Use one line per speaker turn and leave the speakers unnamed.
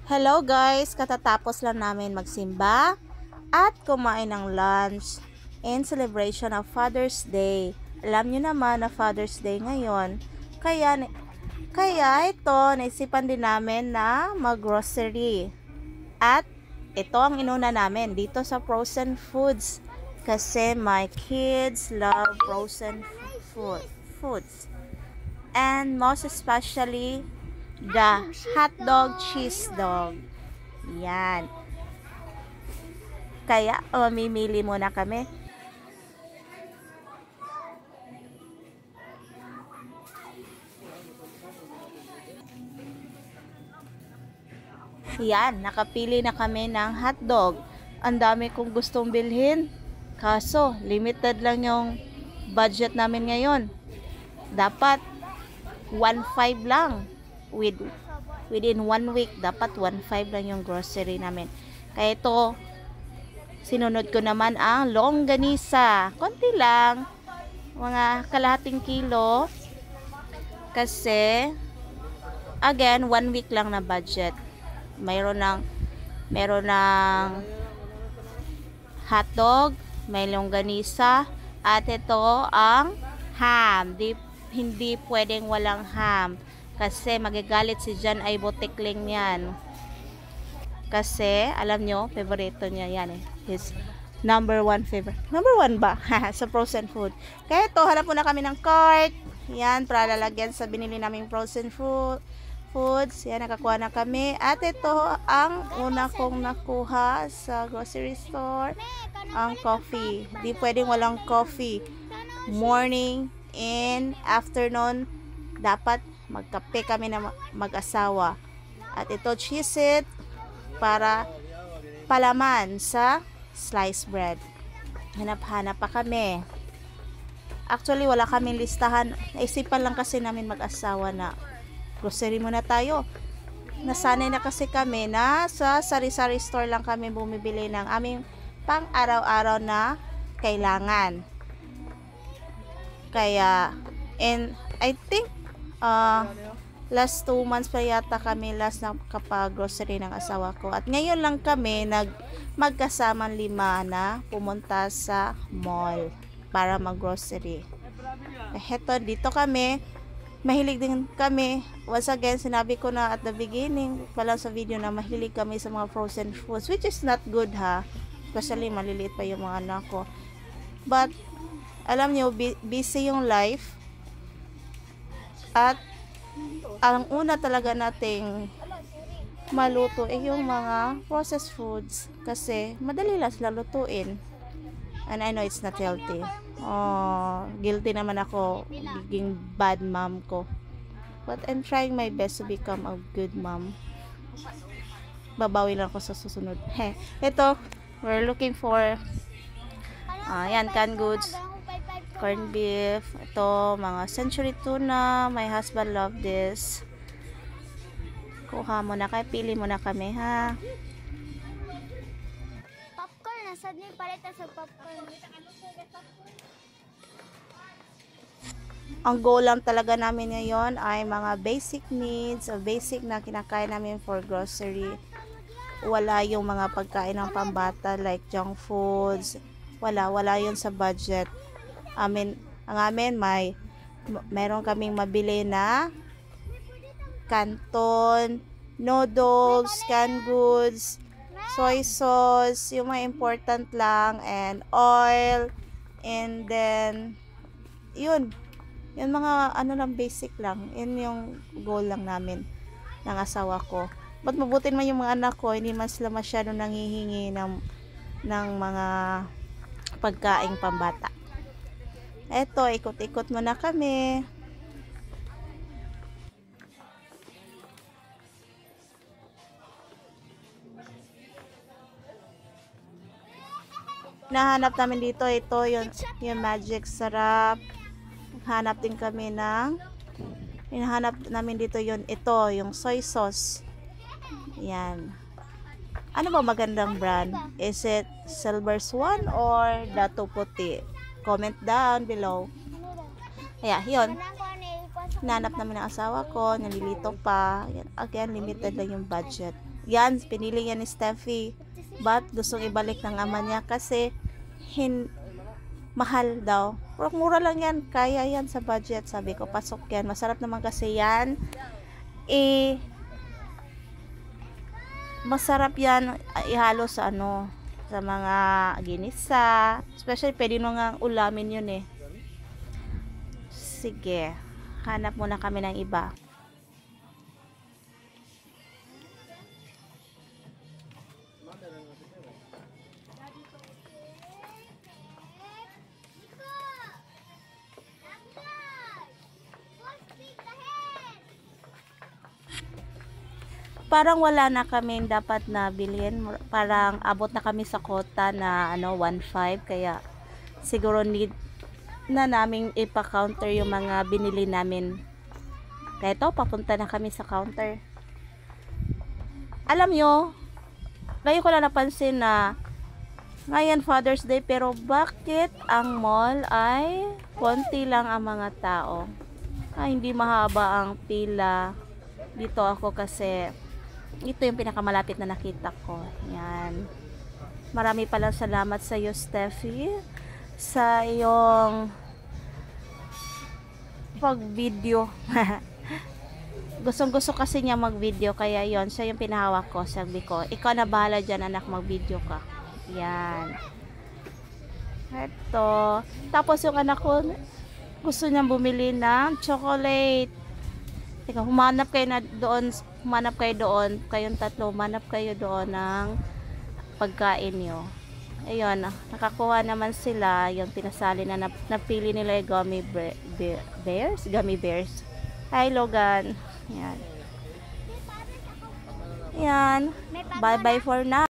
Hello guys! Katatapos lang namin magsimba at kumain ng lunch in celebration of Father's Day. Alam nyo naman na Father's Day ngayon. Kaya ito, naisipan din namin na mag-grocery. At ito ang inuna namin dito sa frozen foods. Kasi my kids love frozen foods. And most especially the hot dog, cheese dog. Yan. Kaya, mamimili muna kami. Yan, nakapili na kami ng hot dog. Ang dami kong gustong bilhin. Kaso, limited lang yung budget namin ngayon. Dapat 1.5 lang. Within 1 week, dapat 1.5 lang yung grocery namin. Kaya ito, sinunod ko naman ang longganisa. Konti lang, mga kalahating kilo. Kasi, again, 1 week lang na budget. Mayroon ng hotdog, may longganisa, at ito ang ham. Hindi pwedeng walang ham. Kasi magagalit si Jan ay botikling yan. Kasi, alam nyo, favorito niya yan eh. His number 1 favorite. Number 1 ba? Sa frozen food. Kaya ito, hanap muna kami ng cart. Yan, para lalagyan sa binili naming frozen foods. Yan, nakakuha na kami. At ito, ang una kong nakuha sa grocery store, ang coffee. Di pwedeng walang coffee. Morning and afternoon, dapat magkape kami na mag-asawa. At ito, cheese it para palaman sa sliced bread. Hanap-hanap pa kami. Actually, wala kaming listahan. Naisipan lang kasi namin mag-asawa na grocery muna tayo. Nasanay na kasi kami na sa sari-sari store lang kami bumibili ng aming pang araw-araw na kailangan. Kaya, and I think last 2 months pa yata kami last na kapag grocery ng asawa ko. At ngayon lang kami magkasamang 5 na pumunta sa mall para mag-grocery. Heto, dito kami. Mahilig din kami. Once again, sinabi ko na at the beginning pala sa video na mahilig kami sa mga frozen foods, which is not good ha. Especially maliliit pa yung mga anak ko. But, alam nyo, busy yung life. At ang una talaga nating maluto ay yung mga processed foods kasi madali lang sila lutuin. And I know it's not healthy. Oh, guilty naman ako giging bad mom ko. But I'm trying my best to become a good mom. Babawi lang ako sa susunod. Ito, we're looking for yan, canned goods. Corned beef, ito, mga century tuna. My husband love this. Kuha mo na kayo, pili mo na kami, ha?
Popcorn, nasad niyo paleta sa popcorn.
Ang goal lang talaga namin ngayon ay mga basic needs, o basic na kinakain namin for grocery. Wala yung mga pagkain ng pambata like junk foods. Wala yun sa budget. Ang amin meron kaming mabili na canton, noodles, canned goods, soy sauce, yung mga important lang, and oil, and then yun mga ano lang, basic lang. Yun yung goal lang namin ng asawa ko. But mabuti naman yung mga anak ko, hindi man sila masyado nanghihingi ng mga pagkaing pambata. Eto, ikot-ikot muna kami. Nahanap namin dito, ito yung magic sarap. Hanap din kami hinahanap namin dito yung soy sauce. Yan. Ano ba magandang brand? Is it Silver Swan or Dato Puti? Comment down below. Kaya, yun. Nanap namin ng asawa ko, nalilito pa. Again, limited lang yung budget. Yan, pinili yan ni Steffi. But gustong ibalik ng ama niya kasi mahal daw. Pero mura lang yan, kaya yan sa budget. Sabi ko, pasok yan. Masarap naman kasi yan. Masarap yan ihalo sa sa mga ginisa. Especially, pwede nyo nga ulamin yun eh. Sige, hanap muna kami ng iba. Parang wala na kami dapat na bilhin. Parang abot na kami sa quota na 1.5, kaya siguro need na naming ipa-counter yung mga binili namin. Kaya ito, papunta na kami sa counter. Alam nyo, ngayon ko lang napansin na ngayon Father's Day, pero bakit ang mall ay konti lang ang mga tao? Hindi mahaba ang pila. Dito ako kasi ito yung pinakamalapit na nakita ko. Yan. Marami palang salamat sa iyo, Steffi, sa iyong pag-video. Gustong-gusto kasi niya mag-video, kaya yon siya yung pinahawak ko. Sabi ko, ikaw na bahala dyan, anak, mag-video ka. Yan. Ito. Tapos yung anak ko, gusto niyang bumili ng chocolate. Teka, humanap kayo doon, kayong tatlo, humanap kayo doon ng pagkain nyo. Ayun, nakakuha naman sila, yung pinasali na napili nila yung gummy bears. Hi, Logan. Yan. Yan. Bye-bye for now.